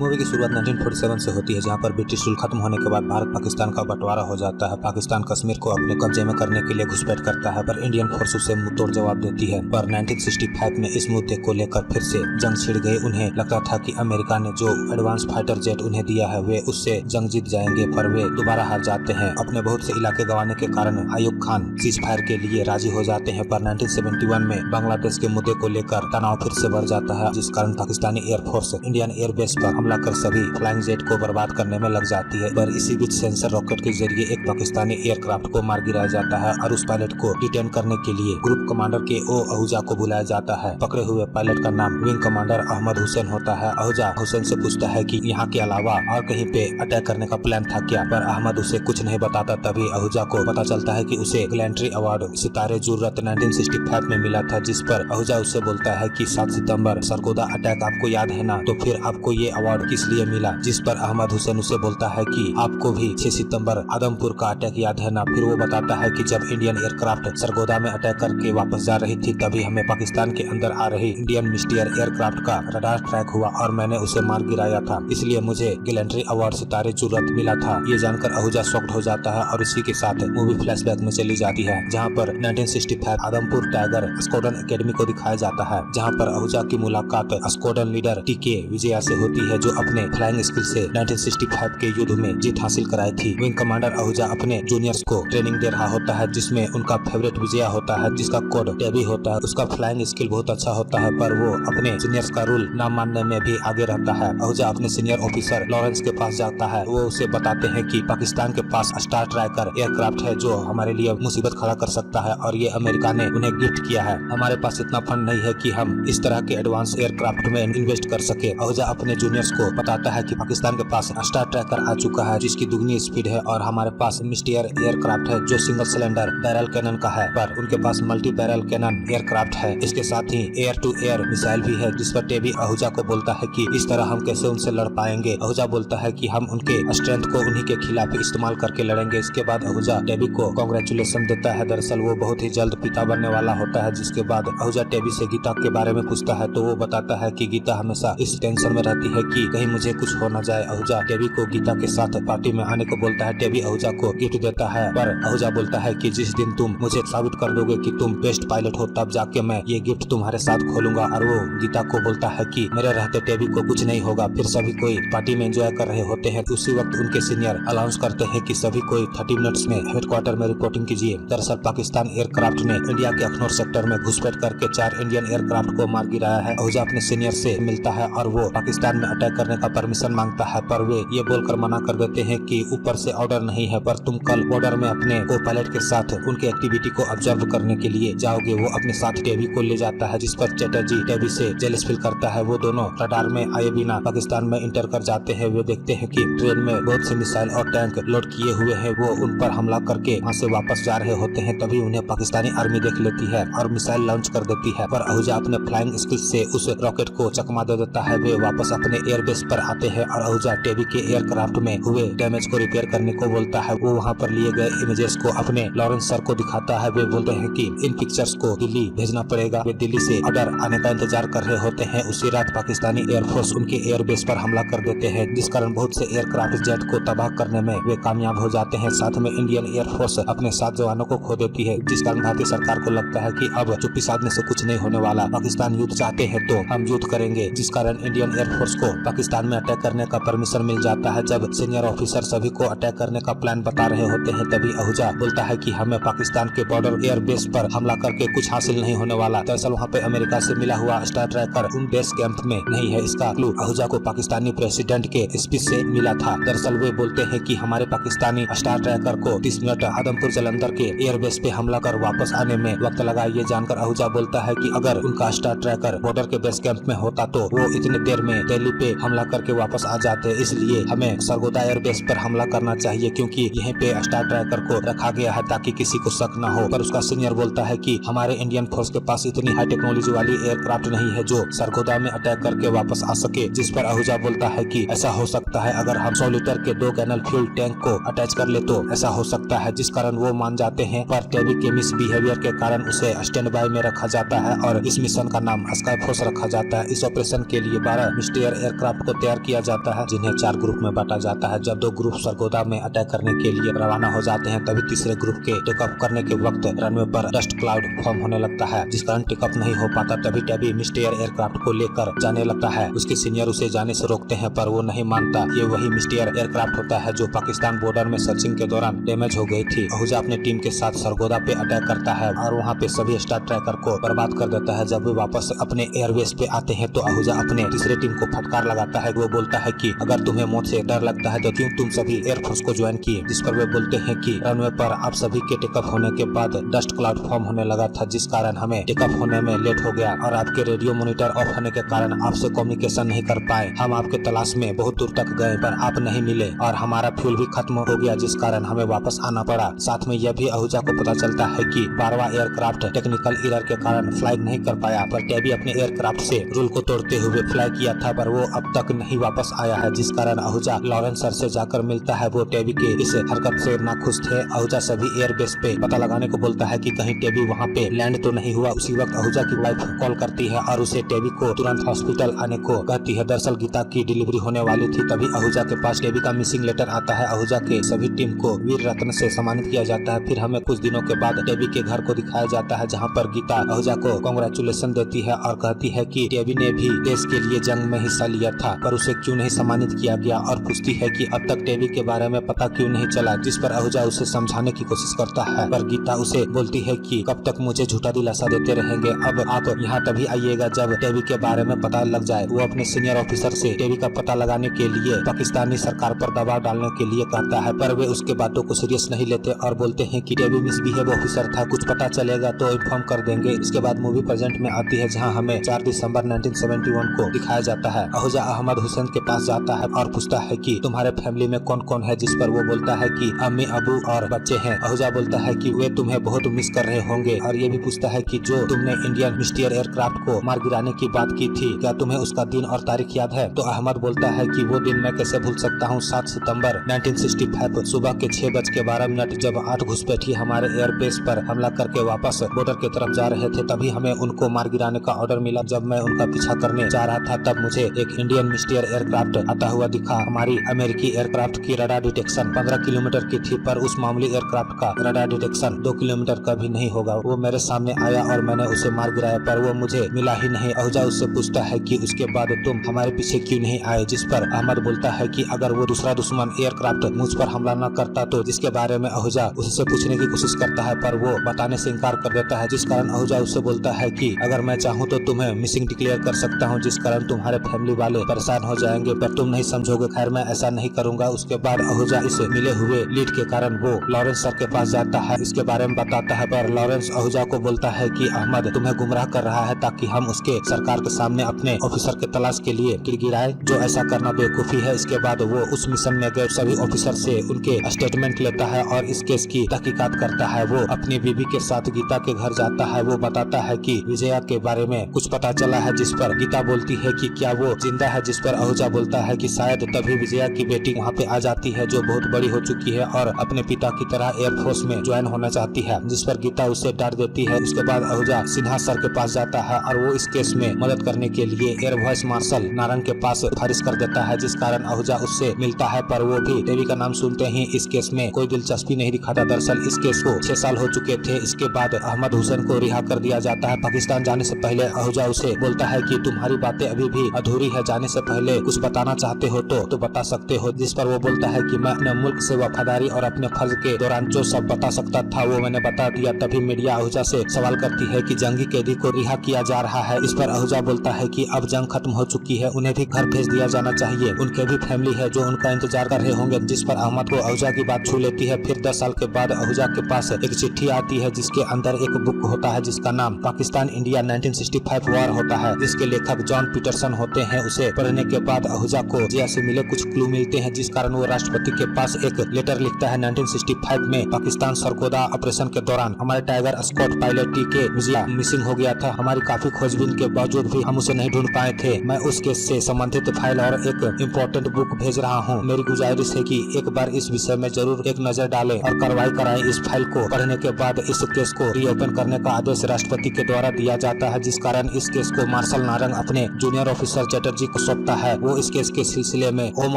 Movie की शुरुआत 1947 से होती है, जहां पर ब्रिटिश रूल खत्म होने के बाद भारत पाकिस्तान का बंटवारा हो जाता है। पाकिस्तान कश्मीर को अपने कब्जे में करने के लिए घुसपैठ करता है, पर इंडियन फोर्स उसे मुंहतोड़ जवाब देती है। पर 1965 में इस मुद्दे को लेकर फिर से जंग छिड़ गई। उन्हें लगता था कि अमेरिका ने जो एडवांस फाइटर जेट उन्हें दिया है वे उससे जंग जीत जाएंगे, पर वे दोबारा हार जाते हैं। अपने बहुत से इलाके गंवाने के कारण अयूब खान सीज फायर के लिए राजी हो जाते हैं, पर 1971 में बांग्लादेश के मुद्दे को लेकर तनाव फिर से बढ़ जाता है, जिस कारण पाकिस्तानी एयरफोर्स इंडियन एयरबेस पर हमला कर सभी फ्लाइंग जेट को बर्बाद करने में लग जाती है। पर इसी बीच सेंसर रॉकेट के जरिए एक पाकिस्तानी एयरक्राफ्ट को मार गिराया जाता है और उस पायलट को डिटेन करने के लिए ग्रुप कमांडर के ओ आहूजा को बुलाया जाता है। पकड़े हुए पायलट का नाम विंग कमांडर अहमद हुसैन होता है। आहूजा हुसैन से पूछता है कि यहाँ के अलावा और कहीं पे अटैक करने का प्लान था क्या, पर अहमद उसे कुछ नहीं बताता। तभी आहूजा को पता चलता है कि उसे गैलेंट्री अवार्ड सितारे जुर्रत 1965 में मिला था, जिस पर आहूजा उससे बोलता है कि 7 सितंबर सरगोदा अटैक आपको याद है ना, तो फिर आपको ये अवार्ड किस लिए मिला। जिस पर अहमद हुसैन उसे बोलता है कि आपको भी 6 सितंबर आदमपुर का अटैक याद है ना। फिर वो बताता है कि जब इंडियन एयरक्राफ्ट सरगोदा में अटैक करके वापस जा रही थी, तभी हमें पाकिस्तान के अंदर आ रही इंडियन मिस्टियर एयरक्राफ्ट का रडार ट्रैक हुआ और मैंने उसे मार गिराया था, इसलिए मुझे गैलेंट्री अवार्ड सितारे जुर्रत मिला था। ये जानकर आहूजा शॉक्ड हो जाता है और इसी के साथ मूवी फ्लैशबैक में चली जाती है, जहाँ पर 1965 आदमपुर टाइगर स्क्वाड्रन एकेडमी को दिखाया जाता है, जहाँ पर आहूजा की मुलाकात स्क्वाड्रन लीडर टीके विजया से होती है, जो अपने फ्लाइंग स्किल से 1965 के युद्ध में जीत हासिल कराई थी। विंग कमांडर आहूजा अपने जूनियर्स को ट्रेनिंग दे रहा होता है, जिसमें उनका फेवरेट विजया होता है, जिसका कोड टेबी होता है। उसका फ्लाइंग स्किल बहुत अच्छा होता है, पर वो अपने सीनियर्स का रूल न मानने में भी आगे रहता है। आहूजा अपने सीनियर ऑफिसर लॉरेंस के पास जाता है। वो उसे बताते हैं कि पाकिस्तान के पास स्टार ट्रैकर एयरक्राफ्ट है, जो हमारे लिए मुसीबत खड़ा कर सकता है और ये अमेरिका ने उन्हें गिफ्ट किया है। हमारे पास इतना फंड नहीं है कि हम इस तरह के एडवांस एयरक्राफ्ट में इन्वेस्ट कर सके। आहूजा अपने जूनियर्स को बताता है कि पाकिस्तान के पास स्टार ट्रैकर आ चुका है, जिसकी दुगनी स्पीड है, और हमारे पास मिस्टियर एयरक्राफ्ट है जो सिंगल सिलेंडर बैरल कैनन का है, पर उनके पास मल्टी बैरल कैनन एयरक्राफ्ट है। इसके साथ ही एयर टू एयर मिसाइल भी है, जिस पर टेबी आहूजा को बोलता है कि इस तरह हम कैसे उनसे लड़ पाएंगे। आहूजा बोलता है कि हम उनके स्ट्रेंथ को उन्हीं के खिलाफ इस्तेमाल करके लड़ेंगे। इसके बाद आहूजा टेबी को कांग्रेचुलेशन देता है। दरअसल वो बहुत ही जल्द पिता बनने वाला होता है। जिसके बाद आहूजा टेबी से गीता के बारे में पूछता है, तो वो बताता है कि गीता हमेशा इस टेंशन में रहती है कि कहीं मुझे कुछ हो न जाए। आहूजा टेबी को गीता के साथ पार्टी में आने को बोलता है। टेबी आहूजा को गिफ्ट देता है, पर आहूजा बोलता है कि जिस दिन तुम मुझे साबित कर दोगे कि तुम बेस्ट पायलट हो, तब जाके मैं ये गिफ्ट तुम्हारे साथ खोलूंगा। और वो गीता को बोलता है कि मेरे रहते टेबी को कुछ नहीं होगा। फिर सभी कोई पार्टी में एंजॉय कर रहे होते हैं। उसी वक्त उनके सीनियर अनाउंस करते हैं कि सभी कोई 30 मिनट्स में हेडक्वार्टर में रिपोर्टिंग कीजिए। दरअसल पाकिस्तान एयरक्राफ्ट ने इंडिया के अखनौर सेक्टर में घुसपैठ करके 4 इंडियन एयरक्राफ्ट को मार गिराया है। आहूजा अपने सीनियर से मिलता है और वो पाकिस्तान में अटैक करने का परमिशन मांगता है, पर वे ये बोलकर मना कर देते हैं कि ऊपर से ऑर्डर नहीं है, पर तुम कल बॉर्डर में अपने को पायलट के साथ उनके एक्टिविटी को ऑब्जर्व करने के लिए जाओगे। वो अपने साथ टेबी को ले जाता है, जिस पर चैटर्जी टेबी से जेलस फील करता है। वो दोनों रडार में आए बिना पाकिस्तान में इंटर कर जाते हैं। वे देखते हैं कि ट्रेन में बहुत से मिसाइल और टैंक लोड किए हुए हैं। वो उन पर हमला करके वहाँ से वापस जा रहे होते हैं। तभी उन्हें पाकिस्तानी आर्मी देख लेती है और मिसाइल लॉन्च कर देती है, पर आहूजा अपने फ्लाइंग स्किल से उस रॉकेट को चकमा दे देता है। वे वापस अपने एयरबेस पर आते हैं और आहूजा टेबी के एयरक्राफ्ट में हुए डैमेज को रिपेयर करने को बोलता है। वो वहाँ पर लिए गए इमेजेस को अपने लॉरेंस सर को दिखाता है। वे बोलते हैं कि इन पिक्चर्स को दिल्ली भेजना पड़ेगा। वे दिल्ली से ऑर्डर आने का इंतजार कर रहे होते हैं। उसी रात पाकिस्तानी एयरफोर्स उनके एयरबेस पर हमला कर देते हैं, जिस कारण बहुत से एयरक्राफ्ट जेट को तबाह करने में वे कामयाब हो जाते हैं। साथ में इंडियन एयरफोर्स अपने 7 जवानों को खो देती है, जिस कारण भारतीय सरकार को लगता है कि अब चुप्पी साधने से कुछ नहीं होने वाला। पाकिस्तान युद्ध चाहते हैं तो हम युद्ध करेंगे, जिस कारण इंडियन एयरफोर्स को पाकिस्तान में अटैक करने का परमिशन मिल जाता है। जब सीनियर ऑफिसर सभी को अटैक करने का प्लान बता रहे होते हैं, तभी आहूजा बोलता है कि हमें पाकिस्तान के बॉर्डर एयरबेस पर हमला करके कुछ हासिल नहीं होने वाला। दरअसल वहाँ पे अमेरिका से मिला हुआ स्टार ट्रैकर उन बेस कैंप में नहीं है। इसका क्लू आहूजा को पाकिस्तानी प्रेसिडेंट के स्पीच से मिला था। दरअसल वे बोलते हैं कि हमारे पाकिस्तानी स्टार ट्रैकर को 30 मिनट आदमपुर जलंधर के एयरबेस पे हमला कर वापस आने में वक्त लगा। ये जानकर आहूजा बोलता है कि अगर उनका स्टार ट्रैकर बॉर्डर के बेस कैंप में होता तो वो इतनी देर में दिल्ली पे हमला करके वापस आ जाते। इसलिए हमें सरगोदा एयरबेस पर हमला करना चाहिए, क्योंकि यहीं पे स्टार ट्रैकर को रखा गया है ताकि किसी को शक न हो। पर उसका सीनियर बोलता है कि हमारे इंडियन फोर्स के पास इतनी हाई टेक्नोलॉजी वाली एयरक्राफ्ट नहीं है जो सरगोदा में अटैक करके वापस आ सके। जिस पर आहूजा बोलता है कि ऐसा हो सकता है, अगर हम 100 लीटर के 2 गैलन फ्यूल टैंक को अटैच कर ले तो ऐसा हो सकता है, जिस कारण वो मान जाते हैं। पर टेबी के मिस बिहेवियर के कारण उसे स्टैंड बाय में रखा जाता है और इस मिशन का नाम स्काई फोर्स रखा जाता है। इस ऑपरेशन के लिए 12 मिस्टियर एयरक्राफ्ट एयरक्राफ्ट को तैयार किया जाता है, जिन्हें 4 ग्रुप में बांटा जाता है। जब 2 ग्रुप सरगोदा में अटैक करने के लिए रवाना हो जाते हैं, तभी तीसरे ग्रुप के टेक ऑफ करने के वक्त रनवे पर डस्ट क्लाउड फॉर्म होने लगता है, जिस कारण टेक ऑफ नहीं हो पाता। तभी टैबी मिस्टियर एयरक्राफ्ट को लेकर जाने लगता है। उसके सीनियर उसे जाने से रोकते हैं, पर वो नहीं मानता। ये वही मिस्टियर एयरक्राफ्ट होता है जो पाकिस्तान बॉर्डर में सर्चिंग के दौरान डैमेज हो गई थी। आहूजा अपने टीम के साथ सरगोदा पे अटैक करता है और वहाँ पे सभी स्टार ट्रैकर को बर्बाद कर देता है। जब वे वापस अपने एयरबेस पे आते हैं तो आहूजा अपने तीसरे टीम को फटकार लगाता है। वो बोलता है कि अगर तुम्हें मौत से डर लगता है तो क्यों तुम सभी एयरफोर्स को ज्वाइन किए, जिस पर वे बोलते हैं कि रनवे पर आप सभी के टेकअप होने के बाद डस्ट क्लाउड फॉर्म होने लगा था, जिस कारण हमें टेकअप होने में लेट हो गया और आपके रेडियो मॉनिटर ऑफ होने के कारण आपसे कम्युनिकेशन नहीं कर पाए। हम आपके तलाश में बहुत दूर तक गए पर आप नहीं मिले और हमारा फ्यूल भी खत्म हो गया, जिस कारण हमें वापस आना पड़ा। साथ में यह भी आहूजा को पता चलता है कि 12वां एयरक्राफ्ट टेक्निकल एरर के कारण फ्लाई नहीं कर पाया, पर टैबी अपने एयरक्राफ्ट से रूल को तोड़ते हुए फ्लाई किया था, पर वो अब तक नहीं वापस आया है, जिस कारण आहूजा लॉरेंस सर से जाकर मिलता है। वो टैबी के इस हरकत से नाखुश थे। आहूजा सभी एयरबेस पे पता लगाने को बोलता है कि कहीं टैबी वहाँ पे लैंड तो नहीं हुआ। उसी वक्त आहूजा की वाइफ कॉल करती है और उसे टैबी को तुरंत हॉस्पिटल आने को कहती है। दरअसल गीता की डिलीवरी होने वाली थी। तभी आहूजा के पास टैबी का मिसिंग लेटर आता है। आहूजा के सभी टीम को वीर रत्न से सम्मानित किया जाता है। फिर हमें कुछ दिनों के बाद टैबी के घर को दिखाया जाता है, जहाँ पर गीता आहूजा को कांग्रेचुलेशन देती है और कहती है कि टैबी ने भी देश के लिए जंग में हिस्सा लिया था, पर उसे क्यों नहीं सम्मानित किया गया, और पूछती है कि अब तक टैबी के बारे में पता क्यों नहीं चला, जिस पर आहूजा उसे समझाने की कोशिश करता है। पर गीता उसे बोलती है कि कब तक मुझे झूठा दिलासा देते रहेंगे, अब आप यहाँ तभी आइएगा जब टैबी के बारे में पता लग जाए। वो अपने सीनियर ऑफिसर से टैबी का पता लगाने के लिए पाकिस्तानी सरकार पर दबाव डालने के लिए कहता है, पर वे उसके बातों को सीरियस नहीं लेते और बोलते हैं कि टैबी मिसबिहेव ऑफिसर था, कुछ पता चलेगा तो इन्फॉर्म कर देंगे। इसके बाद मूवी प्रेजेंट में आती है, जहां हमें 4 दिसंबर 1971 को दिखाया जाता है। आहूजा अहमद हुसैन के पास जाता है और पूछता है कि तुम्हारे फैमिली में कौन कौन है, जिस पर वो बोलता है कि अम्मी, अबू और बच्चे हैं। आहूजा बोलता है कि वे तुम्हें बहुत मिस कर रहे होंगे और ये भी पूछता है कि जो तुमने इंडियन मिस्टियर एयरक्राफ्ट को मार गिराने की बात की थी, क्या तुम्हें उसका दिन और तारीख याद है? तो अहमद बोलता है कि वो दिन मैं कैसे भूल सकता हूँ। 7 सितंबर 1965 सुबह के 6:12 जब 8 घुसपैठी हमारे एयरबेस पर हमला करके वापस बॉर्डर की तरफ जा रहे थे, तभी हमें उनको मार गिराने का ऑर्डर मिला। जब मैं उनका पीछा करने जा रहा था तब मुझे एक इंडियन मिस्टियर एयरक्राफ्ट आता हुआ दिखा। हमारी अमेरिकी एयरक्राफ्ट की रडार डिटेक्शन 15 किलोमीटर की थी, पर उस मामूली एयरक्राफ्ट का रडार डिटेक्शन 2 किलोमीटर का भी नहीं होगा। वो मेरे सामने आया और मैंने उसे मार गिराया, पर वो मुझे मिला ही नहीं। आहूजा उससे पूछता है कि उसके बाद तुम हमारे पीछे क्यों नहीं आए, जिस पर अहमद बोलता है कि अगर वो दूसरा दुश्मन एयरक्राफ्ट मुझ पर हमला न करता तो, जिसके बारे में आहूजा उससे पूछने की कोशिश करता है, पर वो बताने से इनकार कर देता है, जिस कारण आहूजा उससे बोलता है कि अगर मैं चाहूँ तो तुम्हें मिसिंग डिक्लेयर कर सकता हूँ, जिस कारण तुम्हारे फैमिली वाले परेशान हो जाएंगे, पर तुम नहीं समझोगे। खैर मैं ऐसा नहीं करूंगा। उसके बाद आहूजा इस मिले हुए लीड के कारण वो लॉरेंस सर के पास जाता है, इसके बारे में बताता है, पर लॉरेंस आहूजा को बोलता है कि अहमद तुम्हें गुमराह कर रहा है ताकि हम उसके सरकार के सामने अपने ऑफिसर के तलाश के लिए गिड़गिड़ाए, जो ऐसा करना बेवकूफी है। इसके बाद वो उस मिशन में गए सभी ऑफिसर से उनके स्टेटमेंट लेता है और इस केस की तहकीकात करता है। वो अपनी बीवी के साथ गीता के घर जाता है। वो बताता है कि विजया के बारे में कुछ पता चला है, जिस पर गीता बोलती है कि क्या वो जिंदा है, जिस पर आहूजा बोलता है कि शायद तभी विजया की बेटी वहाँ पे आ जाती है, जो बहुत बड़ी हो चुकी है और अपने पिता की तरह एयरफोर्स में ज्वाइन होना चाहती है, जिस पर गीता उसे डांट देती है। उसके बाद आहूजा सिन्हा सर के पास जाता है और वो इस केस में मदद करने के लिए एयर वाइस मार्शल नारंग के पास सिफारिश कर देता है, जिस कारण आहूजा उससे मिलता है, पर वो भी टैबी का नाम सुनते ही इस केस में कोई दिलचस्पी नहीं दिखाता। दरअसल इस केस को 6 साल हो चुके थे। इसके बाद अहमद हुसैन को रिहा कर दिया जाता है। पाकिस्तान जाने से पहले आहूजा उसे बोलता है कि तुम्हारी बातें अभी भी अधूरी है, जाने से पहले कुछ बताना चाहते हो तो बता सकते हो, जिस पर वो बोलता है कि मैं अपने मुल्क से वफादारी और अपने फर्ज के दौरान जो सब बता सकता था वो मैंने बता दिया। तभी मीडिया आहूजा से सवाल करती है कि जंगी कैदी को रिहा किया जा रहा है। इस पर आहूजा बोलता है कि अब जंग खत्म हो चुकी है, उन्हें भी घर भेज दिया जाना चाहिए, उनके भी फैमिली है जो उनका इंतजार कर रहे होंगे, जिस पर अहमद को आहूजा की बात छू लेती है। फिर 10 साल के बाद आहूजा के पास एक चिट्ठी आती है, जिसके अंदर एक बुक होता है जिसका नाम पाकिस्तान इंडिया 1965 वॉर होता है, जिसके लेखक जॉन पीटरसन होते हैं। उसे पढ़ने के बाद आहूजा को जिया से मिले कुछ क्लू मिलते हैं, जिस कारण वो राष्ट्रपति के पास एक लेटर लिखता है। 1965 में पाकिस्तान सरगोदा ऑपरेशन के दौरान हमारे टाइगर स्कॉट पायलट के विजया मिसिंग हो गया था। हमारी काफी खोजबीन के बावजूद भी हम उसे नहीं ढूंढ पाए थे। मैं उस केस से संबंधित फाइल और एक इम्पोर्टेंट बुक भेज रहा हूँ। मेरी गुजारिश है कि एक बार इस विषय में जरूर एक नजर डालें और कार्रवाई कराएं। इस फाइल को पढ़ने के बाद इस केस को रीओपन करने का आदेश राष्ट्रपति के द्वारा दिया जाता है, जिस कारण इस केस को मार्शल नारंग अपने जूनियर ऑफिसर चटर्जी को सौंपता है। वो इस केस के सिलसिले में ओम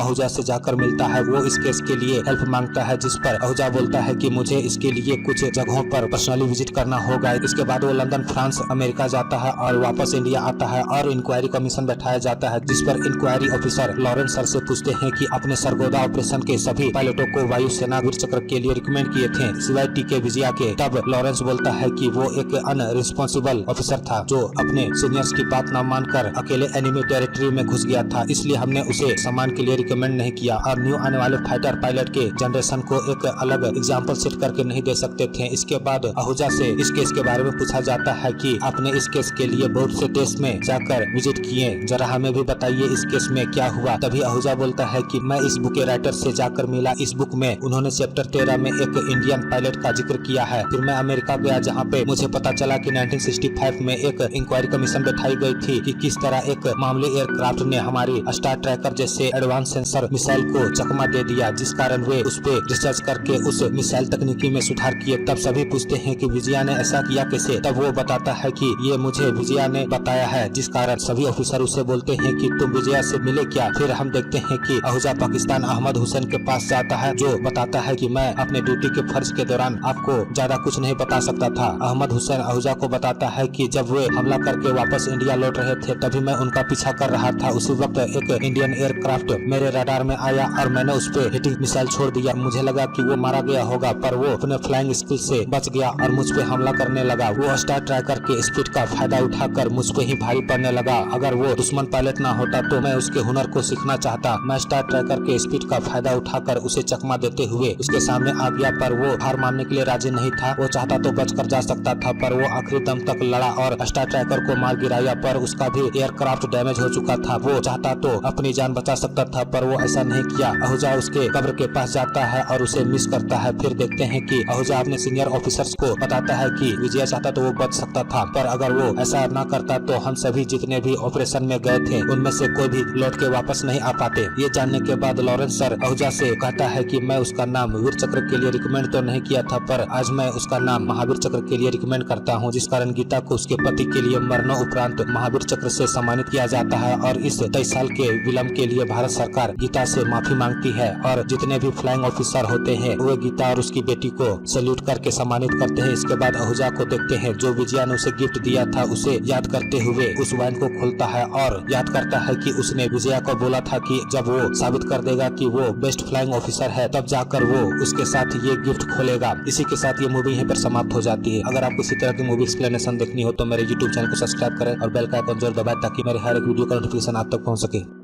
आहूजा से जाकर मिलता है। वो इस केस के लिए हेल्प मांगता है, जिस पर आहूजा बोलता है कि मुझे इसके लिए कुछ जगहों पर पर्सनली विजिट करना होगा। इसके बाद वो लंदन, फ्रांस, अमेरिका जाता है और वापस इंडिया आता है और इंक्वायरी कमीशन बैठाया जाता है, जिस पर इंक्वायरी ऑफिसर लॉरेंस सर से पूछते हैं कि अपने सरगोदा ऑपरेशन के सभी पायलटों को वायुसेना वीर चक्र के लिए रिकमेंड किए थे सिवाय टीके विजया के। तब लॉरेंस बोलता है कि वो एक अनरिस्पॉन्सिबल ऑफिसर था जो अपने सीनियर्स की बात न मानकर अकेले एनिमी टेरिटरी में घुस गया था, इसलिए हमने उसे सम्मान के लिए रिकमेंड नहीं किया और न्यू आने वाले फाइटर पायलट के जनरेशन को एक अलग एग्जाम्पल सेट करके नहीं दे सकते थे। इसके बाद आहूजा से इस केस के बारे में पूछा जाता है कि आपने इस केस के लिए बहुत से देश में जाकर विजिट किए, जरा हमें भी बताइए इस केस में क्या हुआ। तभी आहूजा बोलता है कि मैं इस बुक के राइटर से जाकर मिला। इस बुक में उन्होंने चैप्टर 13 में एक इंडियन पायलट का जिक्र किया है। फिर मैं अमेरिका गया, जहाँ पे मुझे पता चला कि 1965 में एक इंक्वायरी कमीशन बैठाई गई थी कि किस तरह एक मामूली एयरक्राफ्ट ने हमारी स्टार ट्रैकर जैसे एडवांस सेंसर मिसाइल को चकमा दे दिया, जिस कारण वे उस पे रिसर्च करके उस मिसाइल तकनीकी में सुधार किए। तब सभी पूछते हैं कि विजया ने ऐसा किया कैसे। तब वो बताता है कि ये मुझे विजया ने बताया है, जिस कारण सभी ऑफिसर उसे बोलते हैं कि तुम विजया से मिले क्या। फिर हम देखते हैं कि आहूजा पाकिस्तान अहमद हुसैन के पास जाता है, जो बताता है कि मैं अपने ड्यूटी के फर्ज के दौरान आपको ज्यादा कुछ नहीं बता सकता था। अहमद हुसैन आहूजा को बताता है कि जब वे हमला करके वापस इंडिया लौट रहे थे तभी मैं उनका पीछा कर रहा था। उसी वक्त एक इंडियन एयरक्राफ्ट मेरे रडार में आया और मैंने उस पे हिटिंग मिसाइल छोड़ दिया। मुझे लगा कि वो मारा गया होगा, पर वो अपने फ्लाइंग स्किल से बच गया और मुझ पे हमला करने लगा। वो स्टार ट्रैकर के स्पीड का फायदा उठाकर मुझ पे ही भारी पड़ने लगा। अगर वो दुश्मन पायलट ना होता तो मैं उसके हुनर को सीखना चाहता। मैं स्टार ट्रैकर के स्पीड का फायदा उठाकर उसे चकमा देते हुए उसके सामने आ गया, पर वो हार मानने के लिए राजी नहीं था। वो चाहता तो बचकर जा सकता था, पर वो आखिरी दम तक लड़ा और स्टार ट्रैकर को मार गिराया, पर उसका भी एयरक्राफ्ट डैमेज हो चुका था। वो चाहता तो अपनी जान बचा सकता था, पर वो ऐसा नहीं किया। आहूजा उसके कब्र के पास जाता है और उसे मिस करता है। फिर देखते हैं कि आहूजा अपने सीनियर ऑफिसर्स को बताता है कि विजय चाहता तो वो बच सकता था, पर अगर वो ऐसा ना करता तो हम सभी जितने भी ऑपरेशन में गए थे उनमें से कोई भी लौट के वापस नहीं आ पाते। ये जानने के बाद लॉरेंस सर आहूजा से कहता है कि मैं उसका नाम वीर चक्र के लिए रिकमेंड तो नहीं किया था, पर आज मैं उसका नाम महावीर चक्र के लिए रिकमेंड करता हूँ, जिस कारण गीता को उसके पति के लिए मरणों उपरांत महावीर चक्र से सम्मानित किया जाता है। और इस 23 साल के विलम्ब के लिए भारत सरकार गीता से माफी मांगती है और जितने भी फ्लाइंग ऑफिसर होते हैं वे गीता और उसकी बेटी को सैल्यूट करके सम्मानित करते हैं। इसके बाद आहूजा को देखते हैं जो विजया ने उसे गिफ्ट दिया था, उसे याद करते हुए उस वाइन को खोलता है और याद करता है कि उसने विजया को बोला था कि जब वो साबित कर देगा कि वो बेस्ट फ्लाइंग ऑफिसर है तब जाकर वो उसके साथ ये गिफ्ट खोलेगा। इसी के साथ ये मूवी यहीं पर समाप्त हो जाती है। अगर आपको इसी तरह की मूवी एक्सप्लेनेशन देखनी हो तो मेरे YouTube चैनल को सब्सक्राइब करें और बेल का आइकन जरूर दबाएं ताकि मेरे हर एक वीडियो का नोटिफिकेशन आप तक पहुंच सके।